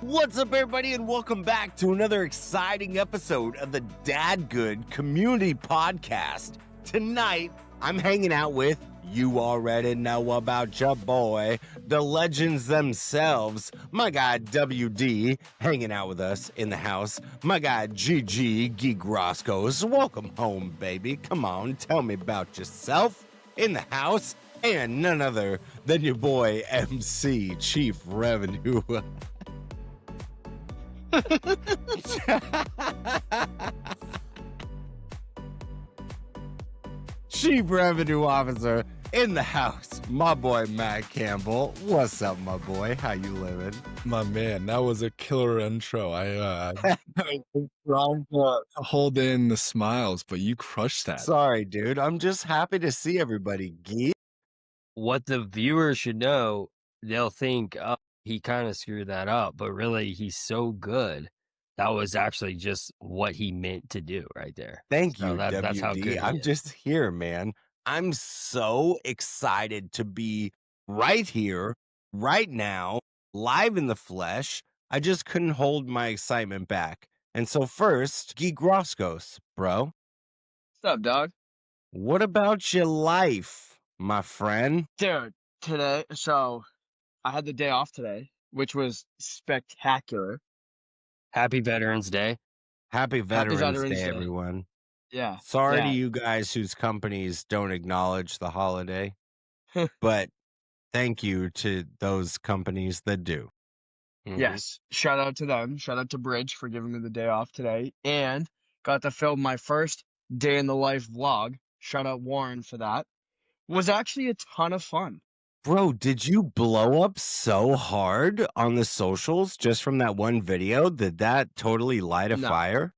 What's up, everybody, and welcome back to another exciting episode of the Dadgood Community Podcast. Tonight, I'm hanging out with, you already know about your boy, the legends themselves, my guy WD, hanging out with us in the house, my guy GG, Geek Roscoe's. Welcome home, baby. Come on, tell me about yourself in the house, and none other than your boy MC, Chief Revenue. Chief Revenue Officer in the house, my boy Matt Campbell. What's up, my boy? How you living? My man, that was a killer intro. I was trying to hold in the smiles, but you crushed that. Sorry, dude. I'm just happy to see everybody. Geek. What the viewers should know, they'll think, oh, he kind of screwed that up, but really he's so good. That was actually just what he meant to do right there. Thank So you, that's how good WD. he I'm is. just here, man. I'm so excited to be right here, right now, live in the flesh. I just couldn't hold my excitement back. And so first, Geek Roscoe's, bro. What's up, dog? What about your life, my friend? Dude, today, so I had the day off today, which was spectacular. Happy Veterans Day. Happy Veterans Veterans Day, Day. everyone. Yeah. Sorry to yeah. you guys whose companies don't acknowledge the holiday, but thank you to those companies that do. Yes. Shout out to them. Shout out to Bridge for giving me the day off today. And got to film my first day in the life vlog. Shout out Warren for that. Was actually a ton of fun. Bro, did you blow up so hard on the socials just from that one video? Did that totally light a No. fire?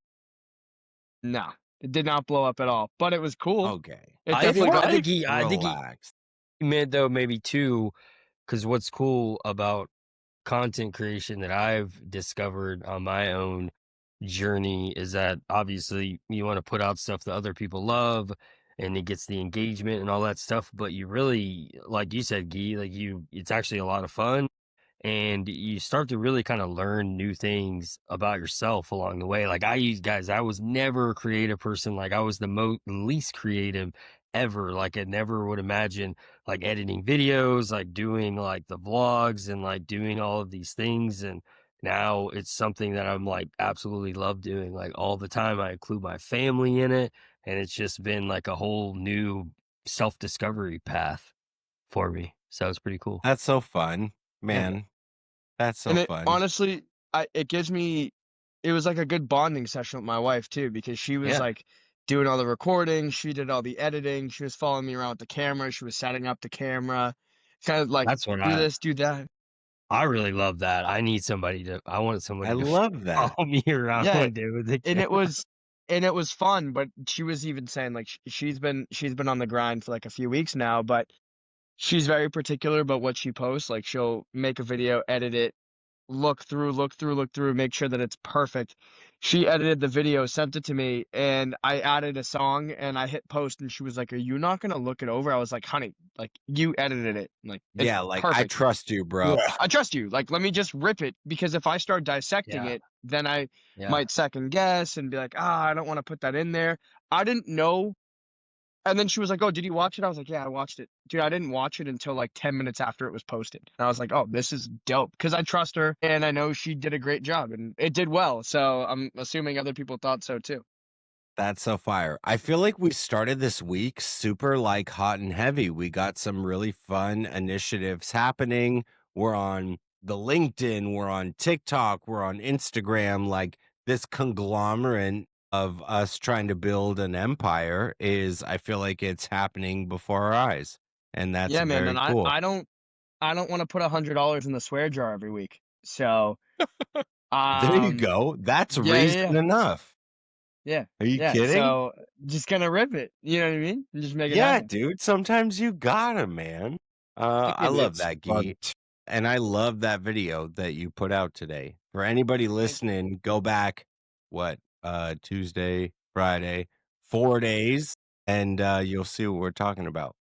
No, it did not blow up at all, but it was cool. Okay. It I definitely got think he Relax. meant though maybe too, because what's cool about content creation that I've discovered on my own journey is that obviously you want to put out stuff that other people love and it gets the engagement and all that stuff, but you really, like you said, Guy, it's actually a lot of fun and you start to really kind of learn new things about yourself along the way. Like I was never a creative person. Like I was the least creative ever. Like I never would imagine like editing videos, like doing like the vlogs and like doing all of these things. And now it's something that I'm like absolutely love doing like all the time. I include my family in it. And it's just been like a whole new self-discovery path for me. So it's pretty cool. That's so fun, man. That's so and fun. Honestly, it was like a good bonding session with my wife too, because she was like doing all the recording, she did all the editing, she was following me around with the camera, she was setting up the camera, kind of like That's what do this, do that. I really love that. I wanted somebody I to love that. follow me around Yeah, one day with the and camera. it was fun. But she was even saying like she's been on the grind for like a few weeks now, but she's very particular about what she posts. Like she'll make a video, edit it, look through, make sure that it's perfect. She edited the video, sent it to me, and I added a song and I hit post and she was like, "Are you not gonna look it over?" I was like, "Honey, like you edited it. Like it's Yeah, like perfect. I trust you, bro. Yeah. I trust you. Like let me just rip it, because if I start dissecting it, then I might second guess and be like, I don't want to put that in there. I didn't know. And then she was like, "Oh, did you watch it?" I was like, "Yeah, I watched it." Dude, I didn't watch it until like 10 minutes after it was posted. And I was like, "Oh, this is dope." Because I trust her and I know she did a great job and it did well. So I'm assuming other people thought so too. That's so fire. I feel like we started this week super like hot and heavy. We got some really fun initiatives happening. We're on the LinkedIn, we're on TikTok, we're on Instagram. Like this conglomerate of us trying to build an empire I feel like it's happening before our eyes. And that's Yeah, man. very And cool. I don't want to put $100 in the swear jar every week. So there you go. That's reason enough. Yeah. Are you kidding? So just gonna rip it. You know what I mean? Just make it happen. Dude. Sometimes you gotta, man. I love that, Gee. And I love that video that you put out today. For anybody listening, go back, Tuesday, Friday, 4 days, and you'll see what we're talking about.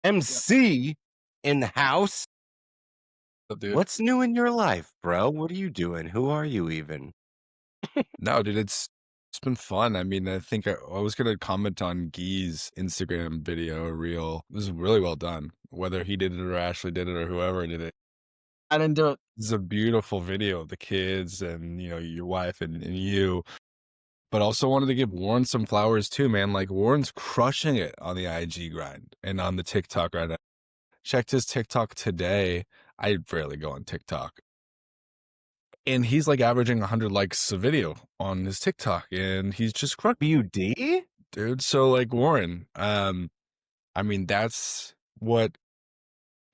MC in the house. dude. What's new in your life, bro? What are you doing? Who are you even? No, dude, it's been fun. I mean, I think I was gonna comment on Guy's Instagram video reel. It was really well done. Whether he did it or Ashley did it or whoever did it. I didn't do it. It's a beautiful video of the kids and your wife and you. But also wanted to give Warren some flowers too, man. Like Warren's crushing it on the IG grind and on the TikTok right now. Checked his TikTok today. I rarely go on TikTok. And he's like averaging 100 likes a video on his TikTok, and he's just crushing, BUD? dude. So like Warren, I mean, that's what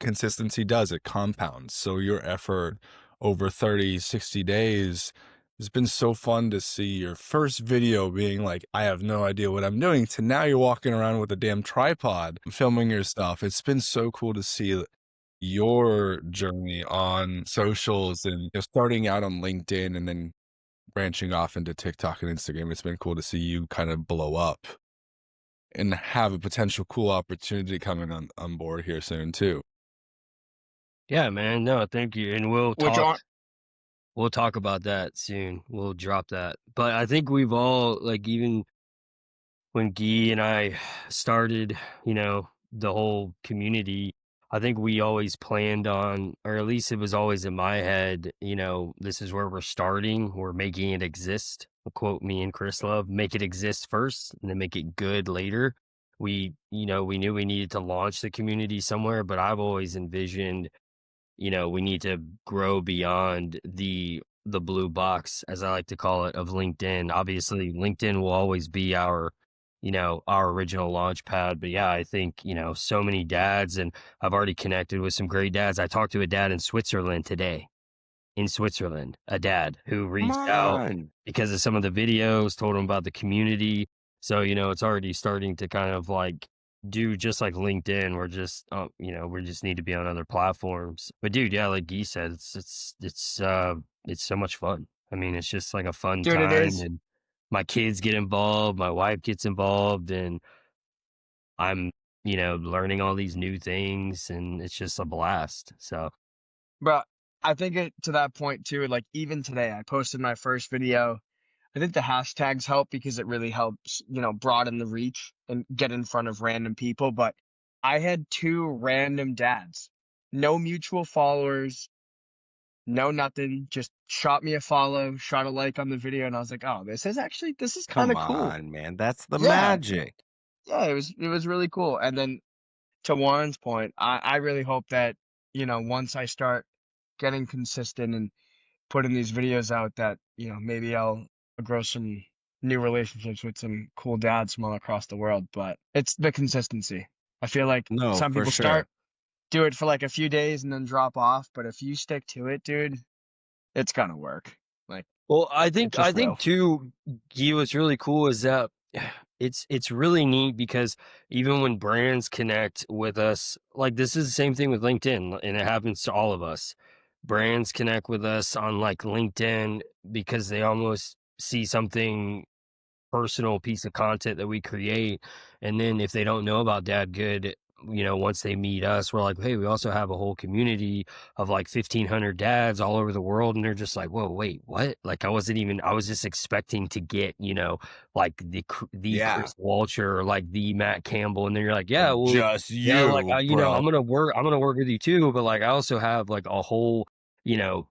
consistency does. It compounds. So your effort over 30, 60 days, it's been so fun to see your first video being like, I have no idea what I'm doing, to now you're walking around with a damn tripod filming your stuff. It's been so cool to see your journey on socials and starting out on LinkedIn and then branching off into TikTok and Instagram. It's been cool to see you kind of blow up and have a potential cool opportunity coming on board here soon too. Yeah, man. No, thank you. And Which aren't we'll talk about that soon. We'll drop that. But I think we've all, like, even when Guy and I started, the whole community, I think we always planned on, or at least it was always in my head, this is where we're starting. We're making it exist. Quote me and Chris Love, make it exist first and then make it good later. We knew we needed to launch the community somewhere, but I've always envisioned, we need to grow beyond the blue box, as I like to call it, of LinkedIn. Obviously, LinkedIn will always be our original launch pad. But yeah, I think, so many dads, and I've already connected with some great dads. I talked to a dad in Switzerland today, a dad who Come reached out on. because of some of the videos, told him about the community. So, it's already starting to kind of like do just like LinkedIn. We're just, we just need to be on other platforms. But dude, yeah, like Guy said, it's so much fun. I mean, it's just like a fun Dude, it time, is. and my kids get involved, my wife gets involved, and I'm, learning all these new things, and it's just a blast. So But I think to that point too, like even today, I posted my first video. I think the hashtags help because it really helps, broaden the reach and get in front of random people. But I had 2 random dads, no mutual followers, no nothing, just shot me a follow, shot a like on the video, and I was like, oh, this is kind Come of cool. on, man. That's the Yeah, magic. yeah, it was really cool. And then to Warren's point, I really hope that, once I start getting consistent and putting these videos out that, maybe I'll grow some new relationships with some cool dads from all across the world. But it's the consistency. I feel like No, some for people sure. do it for like a few days and then drop off. But if you stick to it, dude, it's gonna work. Like, well, I it think just will. too, Guy, what's really cool is that it's really neat because even when brands connect with us, like this is the same thing with LinkedIn, and it happens to all of us. Brands connect with us on like LinkedIn because they almost see something personal piece of content that we create. And then if they don't know about Dadgood, once they meet us, we're like, hey, we also have a whole community of like 1,500 dads all over the world. And they're just like, whoa, wait, what? Like, I was just expecting to get, like the Yeah. Chris Walcher or like the Matt Campbell. And then you're like, yeah, well, Just yeah, like, you, bro. I'm going to work with you too. But like, I also have like a whole, and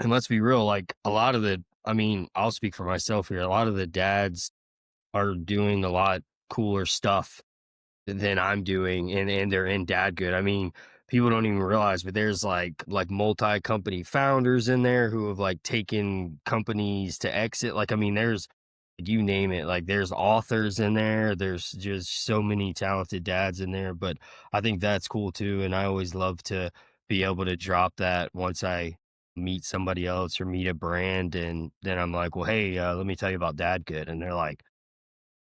let's be real, like I'll speak for myself here. A lot of the dads are doing a lot cooler stuff than I'm doing, and they're in Dadgood. I mean, people don't even realize, but there's like multi-company founders in there who have like taken companies to exit. Like, I mean, there's, you name it, like there's authors in there. There's just so many talented dads in there. But I think that's cool too. And I always love to be able to drop that once I meet somebody else or meet a brand. And then I'm like, well, hey, let me tell you about Dadgood. And they're like,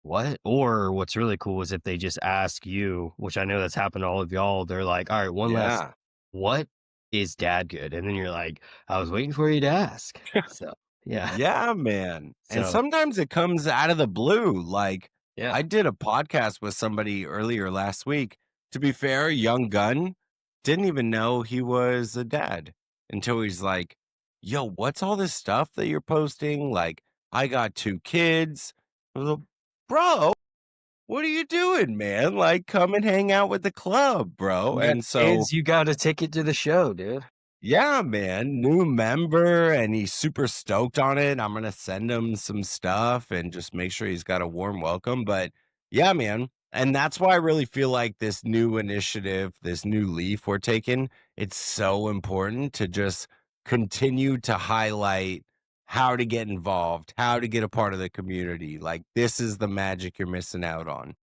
what? Or what's really cool is if they just ask you, which I know that's happened to all of y'all, they're like, all right, one last, Yeah. what is Dadgood? And then you're like, I was waiting for you to ask. So yeah. Yeah, man. And So sometimes it comes out of the blue. Like, yeah. I did a podcast with somebody earlier last week. To be fair, young gun, didn't even know he was a dad until he's like, yo, what's all this stuff that you're posting? Like, I got 2 kids. I was like, bro, what are you doing, man? Like, come and hang out with the club, bro. You got And so, kids, you got a ticket to the show, dude. yeah, man, new member, and he's super stoked on it. I'm gonna send him some stuff and just make sure he's got a warm welcome. But yeah, man, and that's why I really feel like this new initiative, this new leaf we're taking, it's so important to just continue to highlight how to get involved, how to get a part of the community. Like, this is the magic you're missing out on.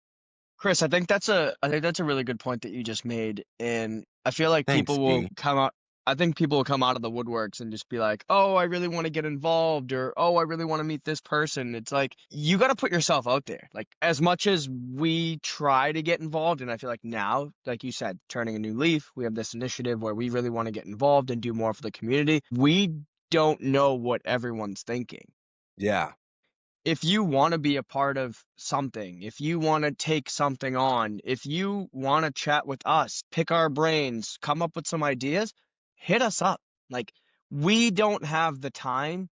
Chris, I think that's a really good point that you just made, and I feel like Thanks, people will Gee. come out. I think people will come out of the woodworks and just be like, "Oh, I really want to get involved," or "Oh, I really want to meet this person." It's like you got to put yourself out there. Like as much as we try to get involved, and I feel like now, like you said, turning a new leaf, we have this initiative where we really want to get involved and do more for the community. We don't know what everyone's thinking. Yeah. If you want to be a part of something, if you want to take something on, if you want to chat with us, pick our brains, come up with some ideas, hit us up. Like, we don't have the time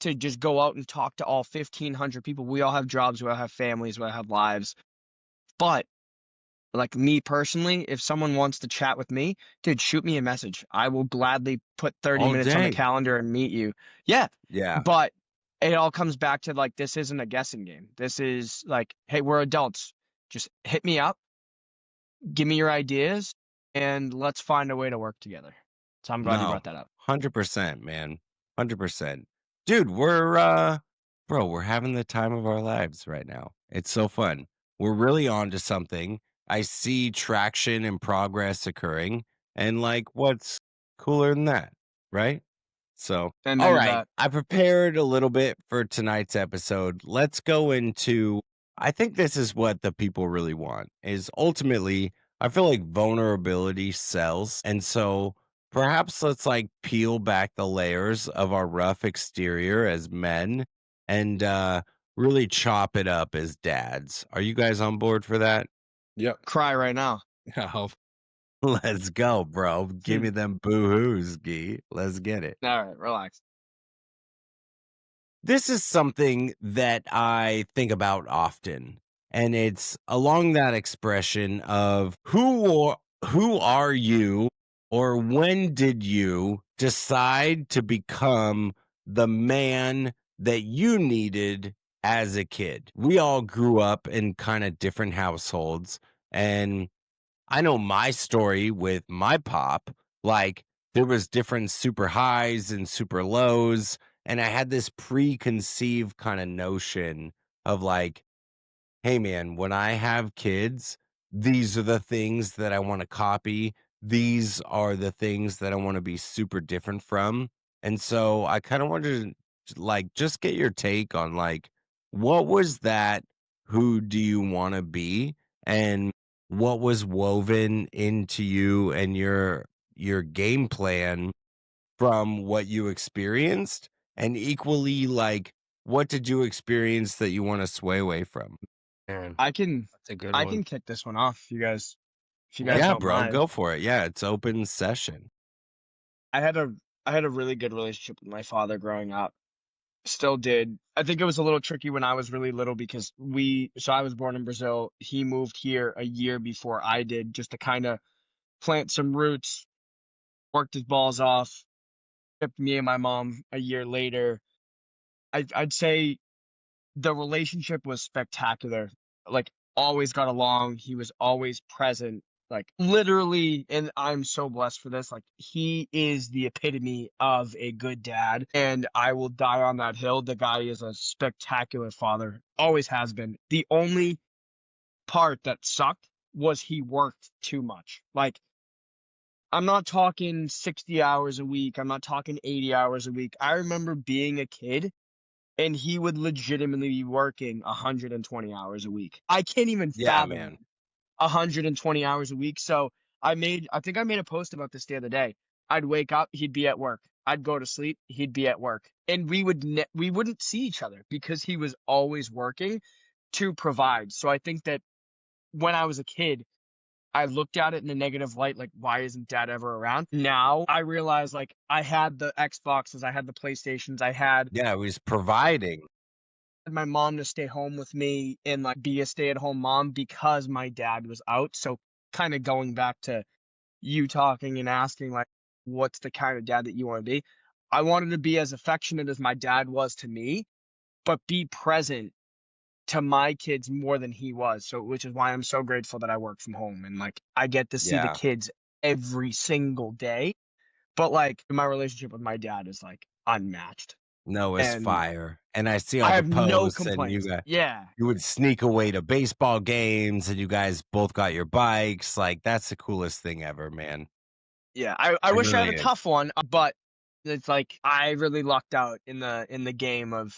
to just go out and talk to all 1,500 people. We all have jobs, we all have families, we all have lives. But like me personally, if someone wants to chat with me, dude, shoot me a message. I will gladly put 30 All minutes on the day. calendar and meet you. Yeah. Yeah. But it all comes back to like, this isn't a guessing game. This is like, hey, we're adults. Just hit me up, give me your ideas, and let's find a way to work together. So I'm glad you No, brought that up. 100%, man. 100%. Dude, bro, we're having the time of our lives right now. It's so fun. We're really on to something. I see traction and progress occurring. And like, what's cooler than that? Right? So, all Amen to right. that. I prepared a little bit for tonight's episode. Let's go into, I think this is what the people really want is ultimately, I feel like vulnerability sells. And so, perhaps let's like peel back the layers of our rough exterior as men and really chop it up as dads. Are you guys on board for that? Yep. Cry right now. Yeah. Let's go, bro. Give Hmm. me them boo-hoos, Gee. Let's get it. All right, relax. This is something that I think about often, and it's along that expression of who are you, or when did you decide to become the man that you needed as a kid? We all grew up in kind of different households, and I know my story with my pop. Like, there was different super highs and super lows, and I had this preconceived kind of notion of like, hey man, when I have kids, these are the things that I want to copy. These are the things that I want to be super different from. And so I kind of wanted to like just get your take on like, what was that? Who do you want to be? And what was woven into you and your game plan from what you experienced? And equally, like, what did you experience that you want to sway away from? Man, I can that's a good I one. can kick this one off if you Yeah. guys Yeah, don't bro, mind. go for it. Yeah, it's open session. I had a I had a really good relationship with my father growing up. Still did. I think it was a little tricky when I was really little because I was born in Brazil. He moved here a year before I did just to kind of plant some roots, worked his balls off, shipped me and my mom a year later. I'd say the relationship was spectacular. Like, always got along. He was always present. Like, literally, and I'm so blessed for this. Like, he is the epitome of a good dad, and I will die on that hill. The guy is a spectacular father. Always has been. The only part that sucked was he worked too much. Like, I'm not talking 60 hours a week. I'm not talking 80 hours a week. I remember being a kid and he would legitimately be working 120 hours a week. I can't even Yeah, fathom man. 120 hours a week. So I think I made a post about this the other day. I'd wake up, he'd be at work. I'd go to sleep, he'd be at work. And we wouldn't see each other because he was always working to provide. So I think that when I was a kid, I looked at it in a negative light, like, why isn't dad ever around? Now I realize, like, I had the Xboxes, I had the PlayStations, I had Yeah, it was providing. my mom to stay home with me and like be a stay-at-home mom because my dad was out. So kind of going back to you talking and asking like, what's the kind of dad that you want to be? I wanted to be as affectionate as my dad was to me, but be present to my kids more than he was. So which is why I'm so grateful that I work from home and like I get to see the Yeah. kids every single day. But like my relationship with my dad is like unmatched. No, it's And fire. And I see I all the have no posts, and complaints. Yeah. you would sneak away to baseball games, and you guys both got your bikes. Like, that's the coolest thing ever, man. Yeah, I It wish I had really a is. tough one, but it's like I really lucked out in the game of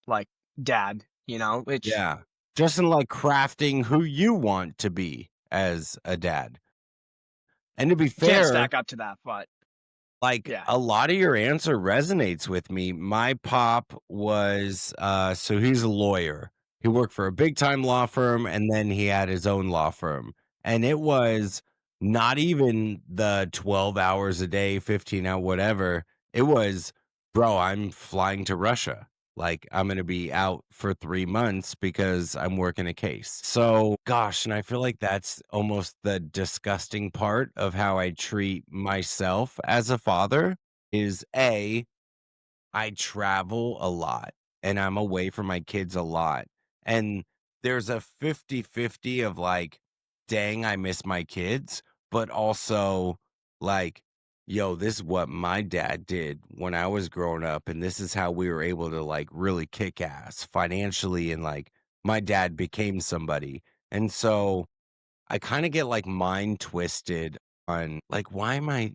like dad, you know, which Yeah. Just in like crafting who you want to be as a dad. And to be can't fair, stack up to that, but like yeah. a lot of your answer resonates with me. My pop was so he's a lawyer. He worked for a big time law firm, and then he had his own law firm. And it was not even the 12 hours a day, 15 hour whatever. It was, bro, I'm flying to Russia. Like, I'm going to be out for 3 months because I'm working a case. So, gosh, and I feel like that's almost the disgusting part of how I treat myself as a father is A, I travel a lot and I'm away from my kids a lot. And there's a 50-50 of like, dang, I miss my kids, but also like, yo, this is what my dad did when I was growing up. And this is how we were able to like really kick ass financially. And like, my dad became somebody. And so I kind of get like mind twisted on like why am I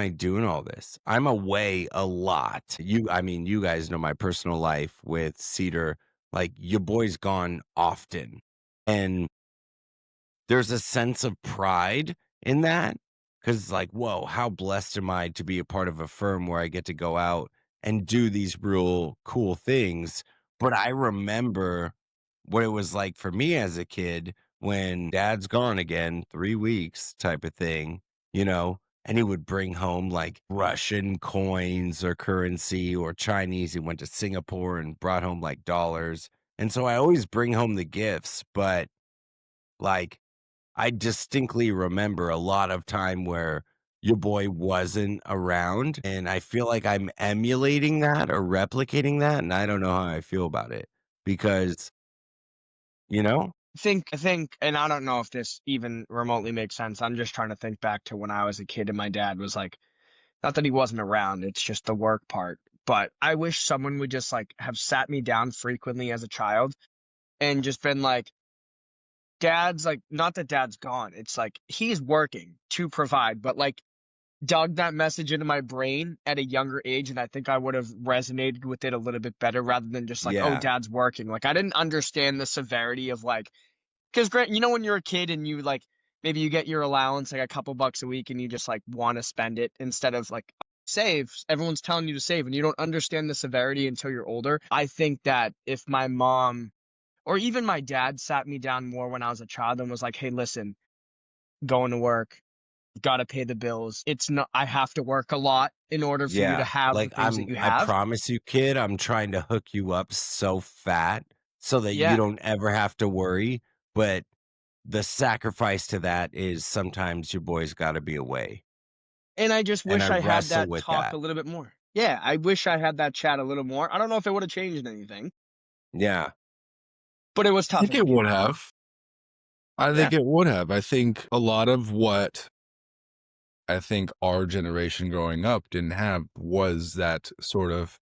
doing all this? I'm away a lot. I mean, you guys know my personal life with Cedar. Like your boy's gone often. And there's a sense of pride in that because like, whoa, how blessed am I to be a part of a firm where I get to go out and do these real cool things. But I remember what it was like for me as a kid when dad's gone again, 3 weeks type of thing, and he would bring home like Russian coins or currency or Chinese. He went to Singapore and brought home like dollars. And so I always bring home the gifts, but like I distinctly remember a lot of time where your boy wasn't around, and I feel like I'm emulating that or replicating that, and I don't know how I feel about it because, you know? I think and I don't know if this even remotely makes sense. I'm just trying to think back to when I was a kid and my dad was like not that he wasn't around, it's just the work part. But I wish someone would just like have sat me down frequently as a child and just been like, dad's like, not that dad's gone. It's like he's working to provide, but like dug that message into my brain at a younger age. And I think I would have resonated with it a little bit better rather than just like, oh, Yeah. dad's working. Like I didn't understand the severity of like, because when you're a kid and you like, maybe you get your allowance like a couple bucks a week and you just like want to spend it instead of like save. Everyone's telling you to save and you don't understand the severity until you're older. I think that if my mom or even my dad sat me down more when I was a child and was like, hey, listen, going to work, got to pay the bills. It's not, I have to work a lot in order for you to Yeah. have the Like things that you I have. promise you, kid, I'm trying to hook you up so fat so that you Yeah. don't ever have to worry, but the sacrifice to that is sometimes your boy's got to be away. And I just And wish I I had wrestle that with talk that. a little bit more. Yeah. I wish I had that chat a little more. I don't know if it would have changed anything, Yeah. but it was I tough think as a it kid. would have. I Yeah. think it would have. I think a lot of what I think our generation growing up didn't have was that sort of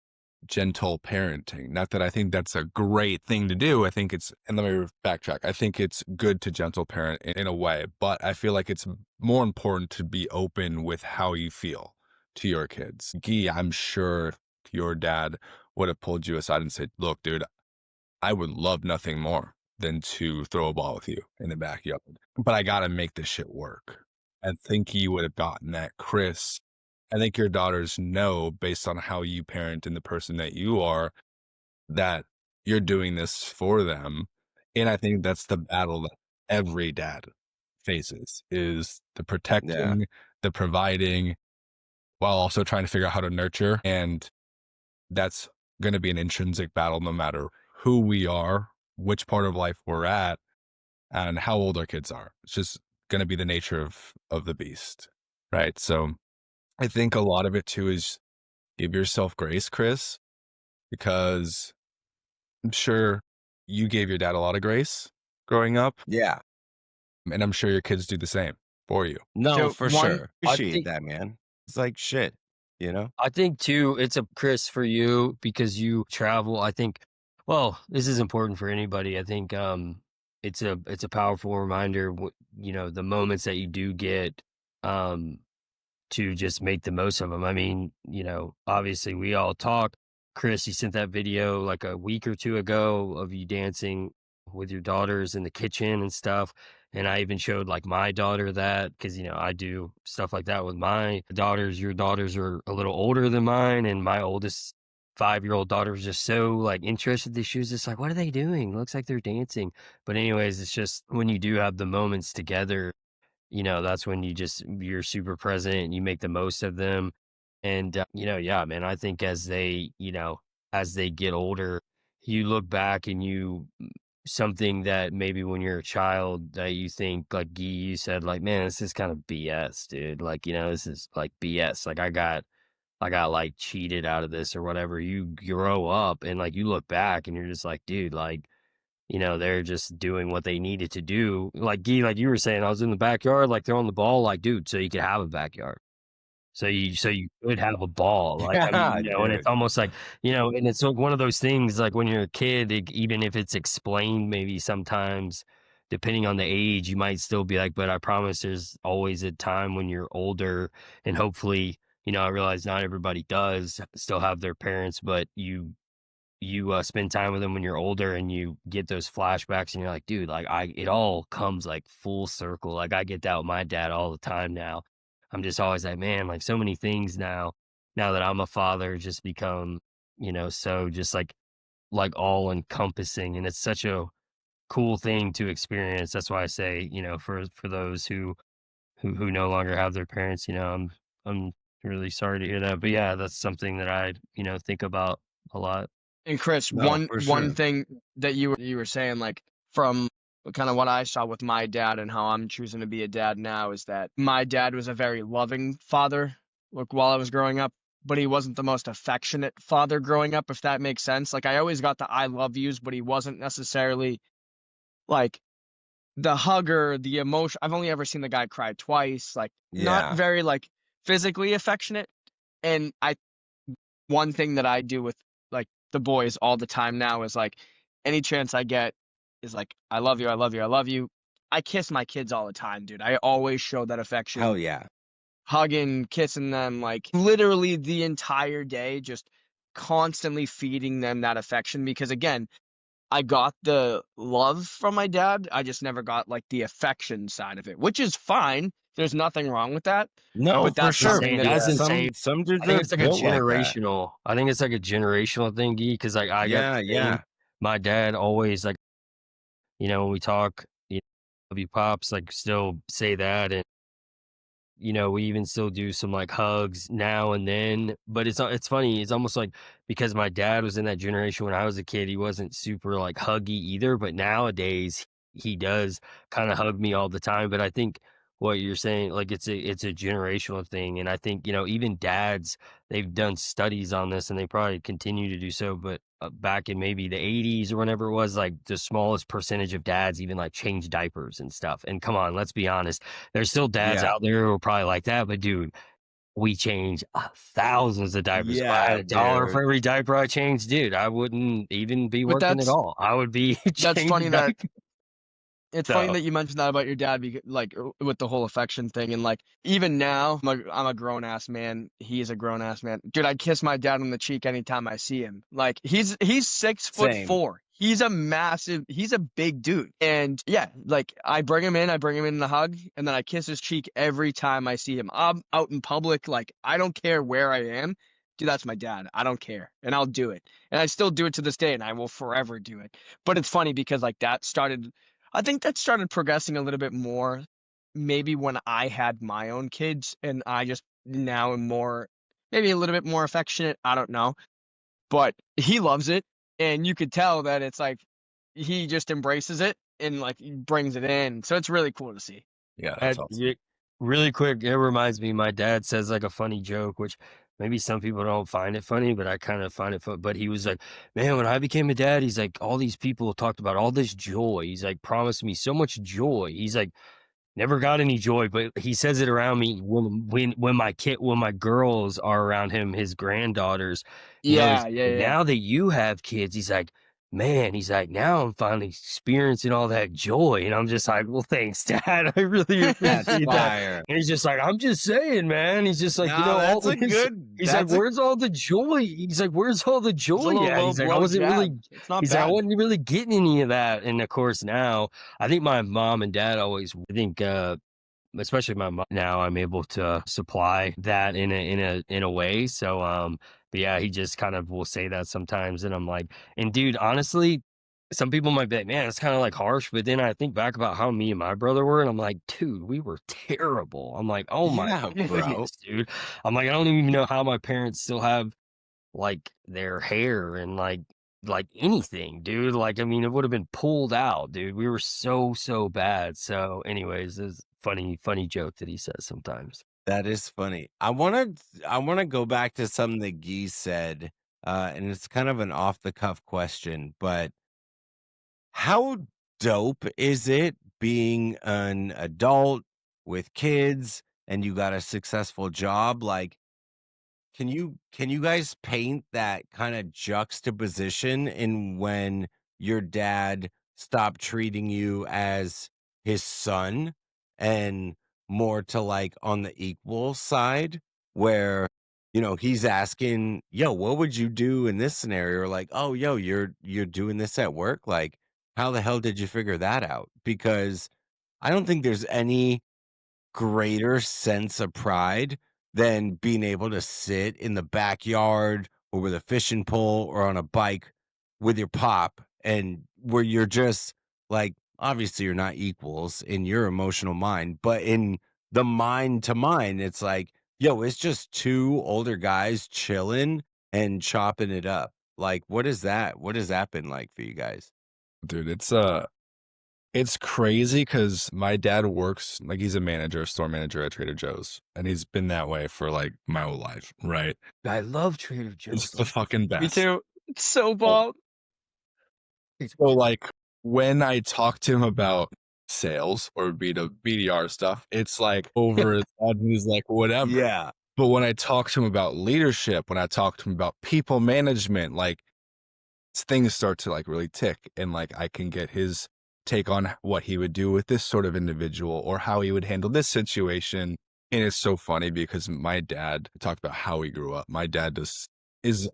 gentle parenting. Not that I think that's a great thing to do. I think and let me backtrack. I think it's good to gentle parent in a way, but I feel like it's more important to be open with how you feel to your kids. Guy, I'm sure your dad would have pulled you aside and said, look, dude, I would love nothing more than to throw a ball with you in the backyard, but I got to make this shit work. I think you would have gotten that. Chris, I think your daughters know based on how you parent and the person that you are that you're doing this for them. And I think that's the battle that every dad phases, is the protecting, the providing, while also trying to figure out how to nurture. And that's going to be an intrinsic battle no matter who we are, which part of life we're at, and how old our kids are. It's just going to be the nature of the beast, right? So I think a lot of it too is give yourself grace, Chris, because I'm sure you gave your dad a lot of grace growing up, Yeah. and I'm sure your kids do the same for you. No, So for one, sure. I Appreciate think that, man. It's like shit, you know? I think too, it's a Chris for you because you travel. I think, well, this is important for anybody. I think it's a powerful reminder. You know, the moments that you do get, um, to just make the most of them. I mean, you know, obviously we all talk. Chris, you sent that video like a week or two ago of you dancing with your daughters in the kitchen and stuff. And I even showed like my daughter that because, you know, I do stuff like that with my daughters. Your daughters are a little older than mine. And my oldest 5-year-old daughter was just so like interested. She was just like, what are they doing? Looks like they're dancing. But anyways, it's just when you do have the moments together, you know, that's when you're super present and you make the most of them. And, you know, yeah, man, I think as they, you know, as they get older, you look back and something that maybe when you're a child that you think, like Guy, you said, like, man, this is kind of BS, dude. Like, you know, this is like BS. Like, I got like cheated out of this or whatever. You grow up and like you look back and you're just like, dude, like, you know, they're just doing what they needed to do. Like Guy, like you were saying, I was in the backyard, like throwing the ball, like, dude, so you could have a backyard. So you could have a ball. Like, I mean, Yeah, you know, and it's dude. almost like, you know, and it's like one of those things like when you're a kid, even if it's explained, maybe sometimes depending on the age, you might still be like, but I promise there's always a time when you're older and hopefully, you know, I realize not everybody does still have their parents, but you spend time with them when you're older and you get those flashbacks and you're like, dude, like it all comes like full circle. Like I get that with my dad all the time now. I'm just always like, man, like so many things now that I'm a father just become, you know, so just like all encompassing. And it's such a cool thing to experience. That's why I say, you know, for those who no longer have their parents, you know, I'm really sorry to hear that. But yeah, that's something that I, you know, think about a lot. and Chris, No, one for one sure. thing that you were saying, like from kind of what I saw with my dad and how I'm choosing to be a dad now is that my dad was a very loving father, like while I was growing up, but he wasn't the most affectionate father growing up, if that makes sense. Like I always got the I love yous, but he wasn't necessarily like the hugger, the emotion. I've only ever seen the guy cry twice, like not Yeah. very like physically affectionate. And I one thing that I do with like the boys all the time now is like any chance I get is like I love you, I love you, I love you. I kiss my kids all the time, dude. I always show that Hell affection, yeah. hugging, kissing them, like literally the entire day, just constantly feeding them that affection because again, I got the love from my dad. I just never got like the affection side of it, which is fine. There's nothing wrong with that. No, But for that's sure. something Insane. that That's Because insane. some dudes I think are it's like a built like that. generational. I think it's like a generational thing, because like I got Yeah, the same. yeah. My dad always like, you know, when we talk, you know, love you pops, like still say that, and you know, we even still do some like hugs now and then. But it's funny. It's almost like because my dad was in that generation when I was a kid, he wasn't super like huggy either. But nowadays he does kind of hug me all the time. But I think what you're saying, like it's a generational thing. And I think, you know, even dads, they've done studies on this and they probably continue to do so. But back in maybe the 80s or whenever it was, like the smallest percentage of dads even like change diapers and stuff. And come on, let's be honest, there's still dads Yeah. out there who are probably like that, but dude, we change thousands of diapers. If I had Yeah, $1 for dude. every diaper I changed, dude, I wouldn't even be but working at all. I would be that's funny changing that diapers. it's funny So that you mentioned that about your dad, because, like with the whole affection thing, and like even now, I'm a grown ass man. He's a grown ass man, dude. I kiss my dad on the cheek anytime I see him. Like he's 6'4". Same. He's a big dude, and yeah, like I bring him in the hug, and then I kiss his cheek every time I see him. I'm out in public, like I don't care where I am. Dude, that's my dad. I don't care, and I'll do it, and I still do it to this day, and I will forever do it. But it's funny because like that started. I think that started progressing a little bit more maybe when I had my own kids and I just now am more, maybe a little bit more affectionate. I don't know. But he loves it. And you could tell that it's like he just embraces it and like brings it in. So it's really cool to see. Yeah, that's awesome. Really quick, it reminds me, my dad says like a funny joke, which maybe some people don't find it funny, but I kind of find it funny. But he was like, man, when I became a dad, he's like, all these people talked about all this joy. He's like, promised me so much joy. He's like, never got any joy, but he says it around me when my girls are around him, his granddaughters. He Yeah, goes, yeah, "And yeah. now that you have kids," he's like, "Man," he's like, "now I'm finally experiencing all that joy." And I'm just like, "Well, thanks, Dad. I really That's appreciate that." fire. And he's just like, "I'm just saying, man." He's just like, No, all that's a this. good. He's like, "Where's all the joy?" He's like, "Where's all the It's a joy little at?" low He's like, "I blow wasn't really." jab. It's not He's like, "I bad. wasn't really getting any of that." And of course, now I think my mom and dad always. I think. Especially my mom now, I'm able to supply that in a way. So but yeah, he just kind of will say that sometimes, and I'm like, and dude, honestly, some people might be like, man, it's kind of like harsh, but then I think back about how me and my brother were, and I'm like, dude, we were terrible. I'm like, oh my Yeah, bro. goodness, dude. I'm like, I don't even know how my parents still have like their hair and like anything, dude. Like, I mean, it would have been pulled out, dude. We were so bad. So, anyways, it's funny joke that he says sometimes. That is funny. I wanna go back to something that Guy said, and it's kind of an off the cuff question, but how dope is it being an adult with kids and you got a successful job? Like, can you guys paint that kind of juxtaposition in when your dad stopped treating you as his son and more to like on the equal side where he's asking, yo, what would you do in this scenario? Or like, oh, yo, you're doing this at work? Like, how the hell did you figure that out? Because I don't think there's any greater sense of pride than being able to sit in the backyard or with a fishing pole or on a bike with your pop and where you're just like, obviously you're not equals in your emotional mind, but in the mind to mind, it's like, yo, it's just two older guys chilling and chopping it up. Like, what is that? What has that been like for you guys? Dude, it's crazy because my dad works like he's a manager, store manager at Trader Joe's, and he's been that way for like my whole life, right? I love Trader It's Joe's. the fucking Me best. too. It's so So, bald. so like when I talk to him about sales or BDR stuff, it's like over his head and he's like, whatever. Yeah. But when I talk to him about leadership, when I talk to him about people management, like things start to like really tick and like I can get his take on what he would do with this sort of individual or how he would handle this situation. And it's so funny because my dad talked about how he grew up. My dad is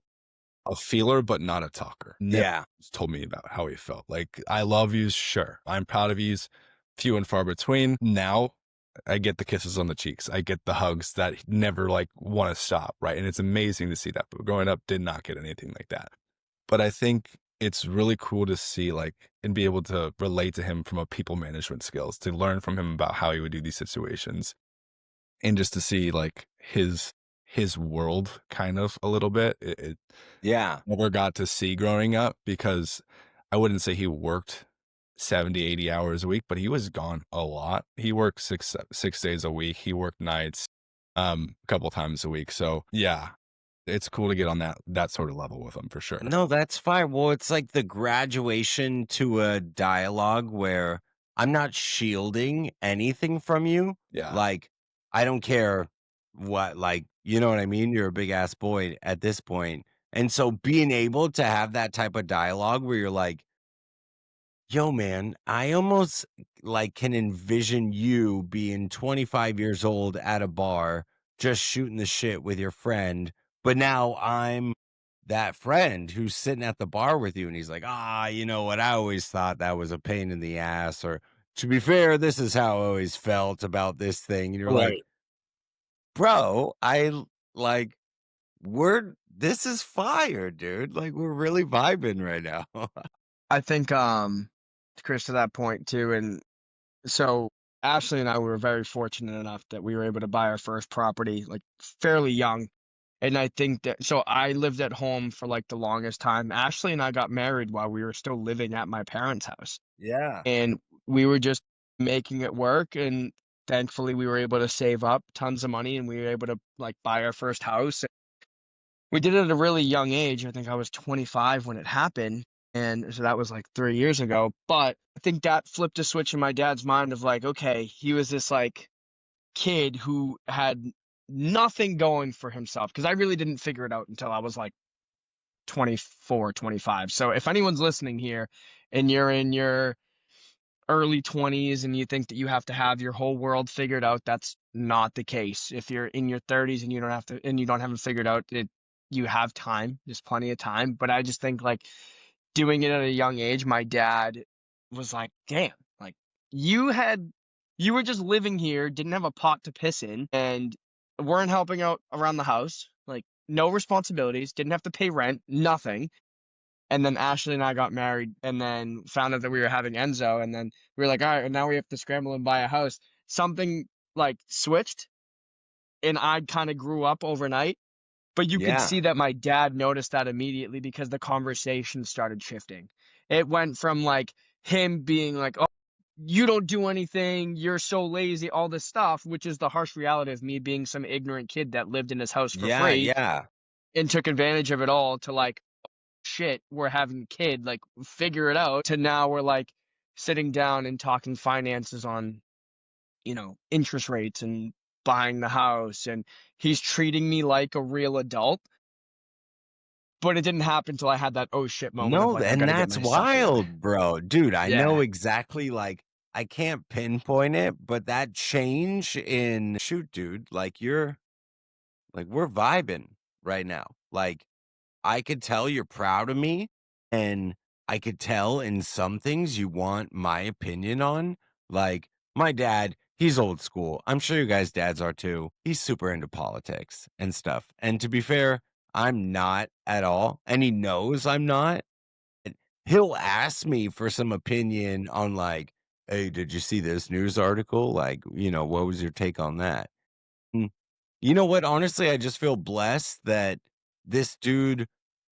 a feeler, but not a talker. Never Yeah. told me about how he felt. Like, I love yous, sure. I'm proud of yous, few and far between. Now I get the kisses on the cheeks. I get the hugs that never like want to stop, right? And it's amazing to see that. But growing up, did not get anything like that. But I think it's really cool to see like and be able to relate to him from a people management skills, to learn from him about how he would do these situations and just to see like his world kind of a little bit. It Yeah. never got to see growing up because I wouldn't say he worked 70, 80 hours a week, but he was gone a lot. He worked six days a week. He worked nights a couple times a week. So yeah, it's cool to get on that sort of level with him for sure. No, that's fine. Well, it's like the graduation to a dialogue where I'm not shielding anything from you. Yeah. Like, I don't care what, like, you know what I mean? You're a big ass boy at this point. And so being able to have that type of dialogue where you're like, yo, man, I almost like can envision you being 25 years old at a bar, just shooting the shit with your friend. But now I'm that friend who's sitting at the bar with you and he's like, you know what? I always thought that was a pain in the ass. Or to be fair, this is how I always felt about this thing. And you're like, Right. bro, like, this is fire, dude. Like, we're really vibing right now. I think Chris, to that point too, and so Ashley and I were very fortunate enough that we were able to buy our first property like fairly young. And I think that so I lived at home for like the longest time. Ashley and I got married while we were still living at my parents' house. Yeah. And we were just making it work, and thankfully we were able to save up tons of money and we were able to like buy our first house. We did it at a really young age. I think I was 25 when it happened. And so that was like 3 years ago. But I think that flipped a switch in my dad's mind of like, okay, he was this like kid who had nothing going for himself. Cause I really didn't figure it out until I was like 24, 25. So if anyone's listening here and you're in your early 20s and you think that you have to have your whole world figured out, that's not the case. If you're in your 30s and you don't have to, and you don't have it figured out, you have time. There's plenty of time. But I just think like doing it at a young age, my dad was like, damn, like you were just living here, didn't have a pot to piss in, and weren't helping out around the house, like no responsibilities, didn't have to pay rent, nothing. And then Ashley and I got married and then found out that we were having Enzo. And then we were like, all right, and now we have to scramble and buy a house. Something like switched and I kind of grew up overnight. But you could Yeah. see that my dad noticed that immediately because the conversation started shifting. It went from like him being like, oh, you don't do anything, you're so lazy, all this stuff, which is the harsh reality of me being some ignorant kid that lived in his house for Yeah. free Yeah. and took advantage of it all to like, shit, we're having a kid, like figure it out, to now we're like sitting down and talking finances on, interest rates and buying the house, and he's treating me like a real adult. But it didn't happen until I had that oh shit moment of No, like, I and gotta get that's my stuff together. wild, bro. Dude, I know Yeah. exactly, like, I can't pinpoint it, but that change in shoot, dude, like we're vibing right now. Like, I could tell you're proud of me, and I could tell in some things you want my opinion on. Like, my dad, he's old school. I'm sure you guys' dads are too. He's super into politics and stuff. And to be fair, I'm not at all. And he knows I'm not. And he'll ask me for some opinion on, like, hey, did you see this news article? Like, what was your take on that? Mm, You know what? Honestly, I just feel blessed that this dude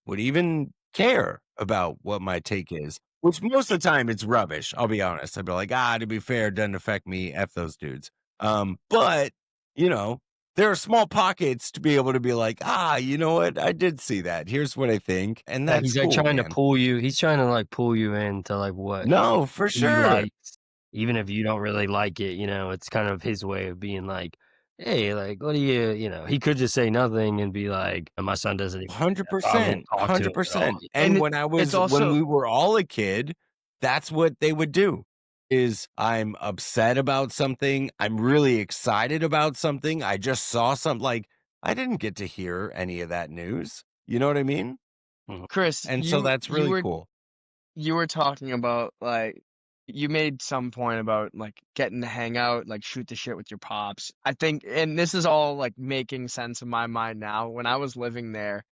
would even care about what my take is, which most of the time it's rubbish. I'll be honest. I'd be like, to be fair, it doesn't affect me. F those dudes. But you know, there are small pockets to be able to be like, you know what? I did see that. Here's what I think. And Yeah, that's he's like cool, trying to man. pull you. He's trying to like pull you into like what No, for he sure. likes, even if you don't really like it. It's kind of his way of being like, hey, like, what do you, he could just say nothing and be like, my son doesn't even, I won't 100%, talk to him at all. 100%. And And it's when also we were all a kid, that's what they would do. Is I'm upset about something, I'm really excited about something, I just saw something, like, I didn't get to hear any of that news. You know what I mean? Chris, And so that's you really were cool. talking about like you made some point about like getting to hang out, like shoot the shit with your pops. I think, and this is all like making sense in my mind now. When I was living there,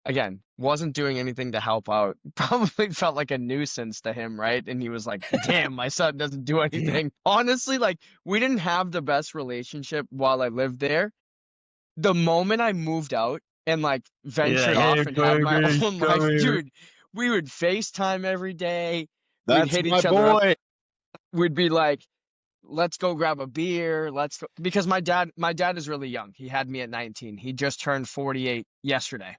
again, wasn't doing anything to help out. Probably felt like a nuisance to him, right? And he was like, damn, my son doesn't do Yeah. anything. Honestly, like we didn't have the best relationship while I lived there. The moment I moved out and like ventured off and had my own life, dude, we would FaceTime every day. We'd That's hit my each other up. boy. We'd be like, let's go grab a beer. Let's go. Because my dad is really young. He had me at 19. He just turned 48 yesterday.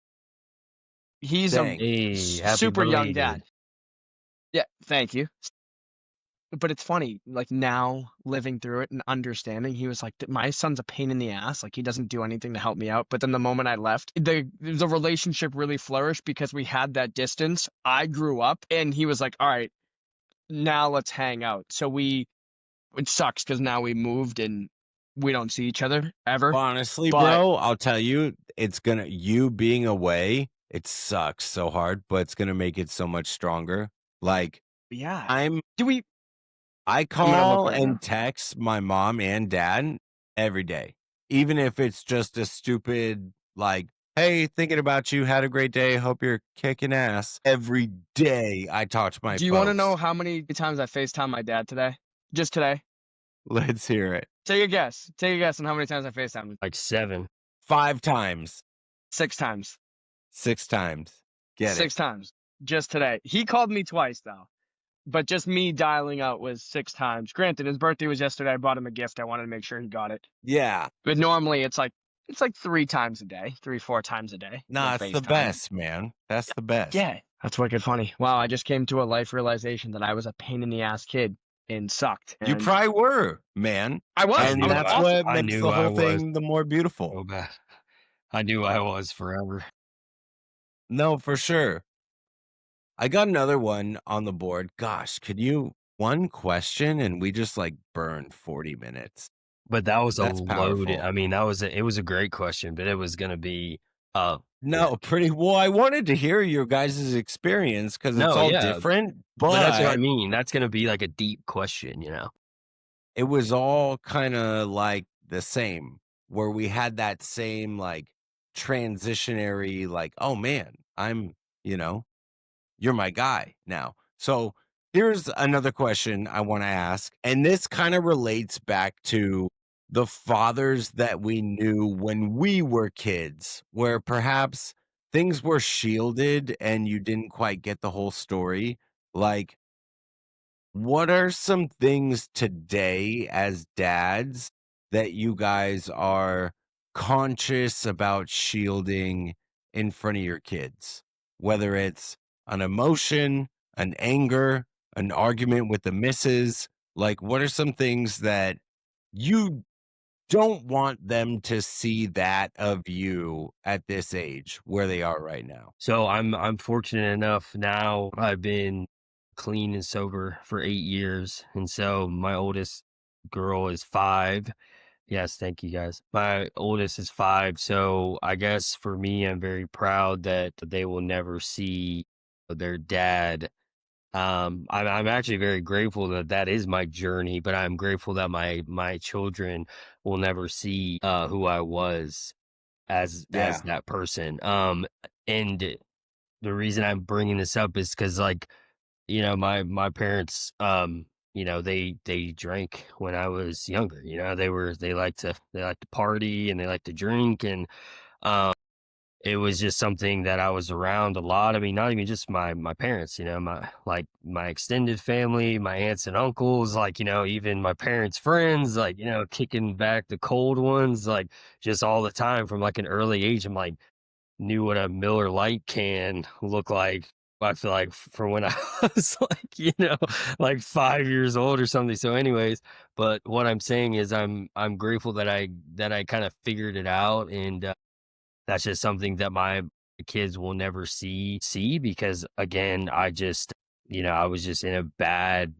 He's a Dang. Hey, happy super young belated. dad. Yeah, thank you. But it's funny, like now living through it and understanding, he was like, my son's a pain in the ass. Like he doesn't do anything to help me out. But then the moment I left, the relationship really flourished because we had that distance. I grew up and he was like, all right, now let's hang out. So it sucks because now we moved and we don't see each other ever. Honestly, But bro, I'll tell you, you being away, it sucks so hard, but it's gonna make it so much stronger. Like, yeah, I I'm gonna look call right now. and text my mom and dad every day, even if it's just a stupid, like, hey, thinking about you, had a great day, hope you're kicking ass. Every day I talk to my Do you want to know folks. how many times I FaceTime my dad today? Just today? Let's hear it. Take a guess. Take a guess on how many times I FaceTimed him. Like 7. 5 times. 6 times. 6 times. Get 6 it. times. Just today. He called me twice though. But just me dialing out was 6 times. Granted, his birthday was yesterday. I bought him a gift. I wanted to make sure he got it. Yeah. But normally it's like 3 times a day, 3-4 times a day. Nah, we'll it's the FaceTime. best, man. That's the best. Yeah, that's wicked funny. Wow, I just came to a life realization that I was a pain in the ass kid and sucked. You And probably were, man. I was. And I was that's awful. what I makes knew the I whole was. thing the more beautiful. Oh, bad. I knew I was forever. No, for sure. I got another one on the board. Gosh, could you one question and we just like burned 40 minutes. But that was a That's loaded. powerful. I mean, it was a great question, but it was gonna be No, pretty well. I wanted to hear your guys' experience because it's No, all yeah. different, but that's what I but mean. That's gonna be like a deep question, you know. it was all kind of like the same, where we had that same like transitionary, like, oh man, you're my guy now. So here's another question I want to ask. And this kind of relates back to the fathers that we knew when we were kids, where perhaps things were shielded and you didn't quite get the whole story. Like, what are some things today as dads that you guys are conscious about shielding in front of your kids? Whether it's an emotion, an anger, an argument with the missus, like what are some things that you don't want them to see that of you at this age where they are right now? So I'm fortunate enough now. I've been clean and sober for 8 years, and so my oldest girl is 5. Yes, thank you guys. My oldest is 5, so I guess for me, I'm very proud that they will never see their dad. I'm actually very grateful that that is my journey, but I'm grateful that my children will never see who I was as Yeah. that person. And the reason I'm bringing this up is because, like, my parents, they drank when I was younger. They like to party and they like to drink, and um, it was just something that I was around a lot. I mean, not even just my parents, my extended family, my aunts and uncles, even my parents' friends, kicking back the cold ones, like just all the time from like an early age. I'm like, knew what a Miller Lite can look like. I feel like for when I was like 5 years old or something. So, anyways, but what I'm saying is, I'm grateful that I kind of figured it out, and that's just something that my kids will never see because, again, I was just in a bad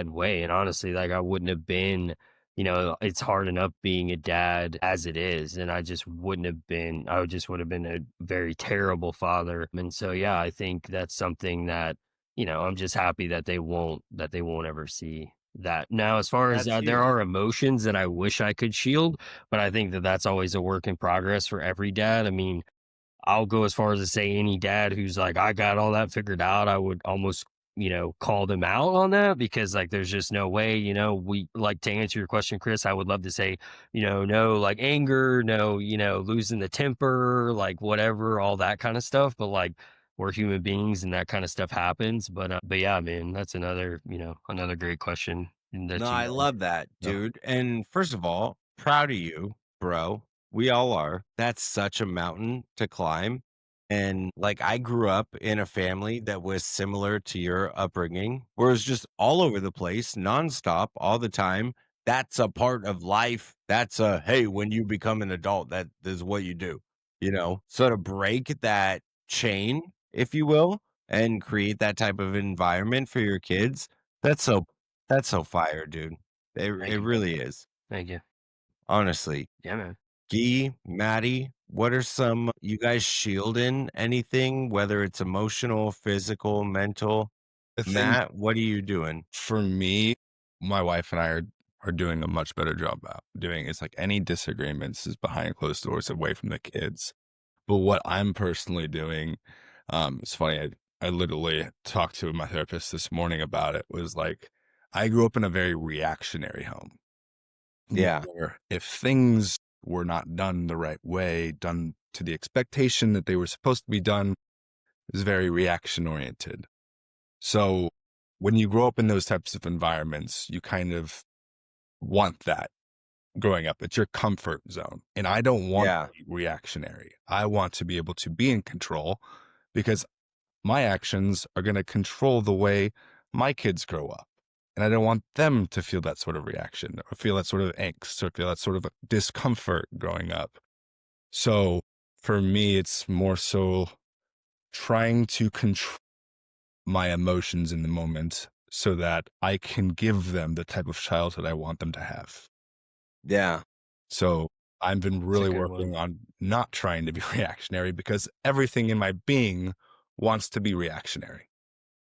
way, and honestly, like, I wouldn't have been. It's hard enough being a dad as it is, and I just wouldn't have been. I just would have been a very terrible father, and so yeah, I think that's something that I'm just happy that they won't ever see that. Now, as far as That's there huge. are emotions that I wish I could shield, but I think that that's always a work in progress for every dad. I mean, I'll go as far as to say any dad who's like, I got all that figured out, I would almost, call them out on that because, like, there's just no way, we like to answer your question, Chris. I would love to say, no, like anger, no, losing the temper, like whatever, all that kind of stuff. But like, we're human beings and that kind of stuff happens. But yeah, man, that's another great question that No, you I love that, know. dude. And first of all, proud of you, bro. We all are. That's such a mountain to climb. And like, I grew up in a family that was similar to your upbringing, where it was just all over the place, nonstop, all the time. That's a part of life. That's hey, when you become an adult, that is what you do, So to break that chain, if you will, and create that type of environment for your kids, that's so fire, dude. Thank It you, man. really is. Thank you. Honestly. Yeah, man. Gee, Maddie, what are some you guys shielding anything, whether it's emotional, physical, mental? I think Matt, what are you doing? for me, my wife and I are doing a much better job about doing is like any disagreements is behind closed doors away from the kids. But what I'm personally doing, it's funny, I literally talked to my therapist this morning about it, was like I grew up in a very reactionary home. Yeah. Where if things were not done the right way, done to the expectation that they were supposed to be done, is very reaction oriented. So when you grow up in those types of environments, you kind of want that growing up. It's your comfort zone. And I don't want Yeah. to be reactionary. I want to be able to be in control because my actions are going to control the way my kids grow up. And I don't want them to feel that sort of reaction or feel that sort of angst or feel that sort of discomfort growing up. So for me, it's more so trying to control my emotions in the moment so that I can give them the type of childhood I want them to have. Yeah. So I've been really good working one. on not trying to be reactionary because everything in my being wants to be reactionary.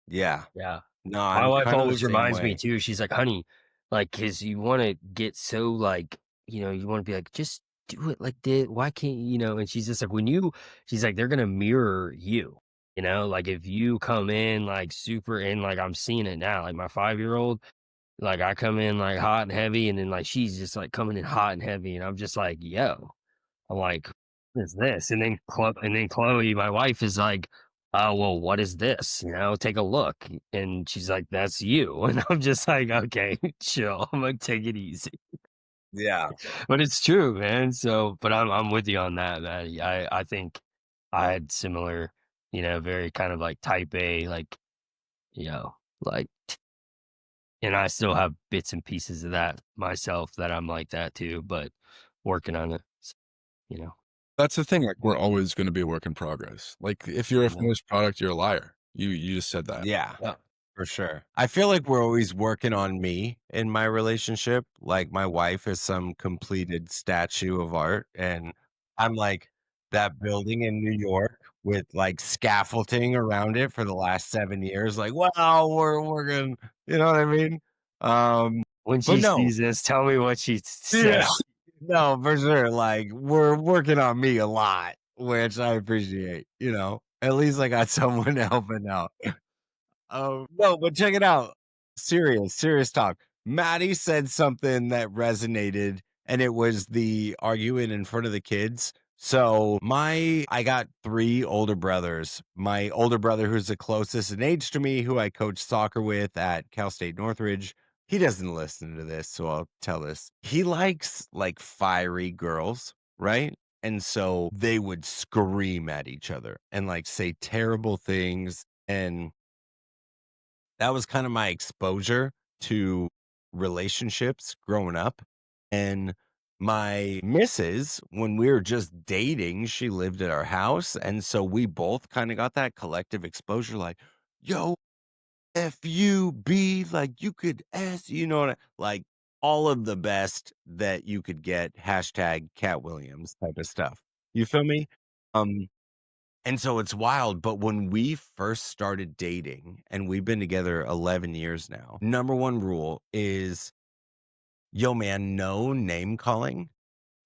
Yeah. Yeah. No, My I'm wife kind of the always same reminds me way. too. She's like, honey, like, cause you want to get so like, you want to be like, just do it like this. Why can't And she's just like, she's like, they're going to mirror you, like if you come in like super and like, I'm seeing it now, like my 5-year-old, like I come in like hot and heavy and then like, she's just like coming in hot and heavy. And I'm just like, yo, I'm like, what is this? And then Chloe, my wife, is like, oh, well, what is this? Take a look. And she's like, that's you. And I'm just like, okay, chill. I'm like, take it easy. Yeah. But it's true, man. So, but I'm with you on that, man. I think I had similar, very kind of like type A, like, like, and I still have bits and pieces of that myself that I'm like that too, but working on it, you know. That's the thing. Like we're always going to be a work in progress. Like if you're a Yeah. finished product, you're a liar. You just said that. Yeah. Yeah. For sure. I feel like we're always working on me in my relationship. Like my wife is some completed statue of art, and I'm like that building in New York with like scaffolding around it for the last 7 years. Like, wow, we're gonna, you know what I mean? When But she no, sees this, tell me what she yeah, says. no, for sure. Like we're working on me a lot, which I appreciate. At least I got someone helping out. No, but check it out. Serious talk. Maddie said something that resonated, and it was the arguing in front of the kids. So I got 3 older brothers. My older brother, who's the closest in age to me, who I coach soccer with at Cal State Northridge. He doesn't listen to this, so I'll tell this. He likes like fiery girls, right? And so they would scream at each other and like say terrible things. And that was kind of my exposure to relationships growing up. And my missus, when we were just dating, she lived at our house. And so we both kind of got that collective exposure like, yo, F you, B, like you could S, like all of the best that you could get. Hashtag Cat Williams type of stuff. You feel me? Um, and so it's wild, but when we first started dating, and we've been together 11 years now, number one rule is, yo, man, no name calling,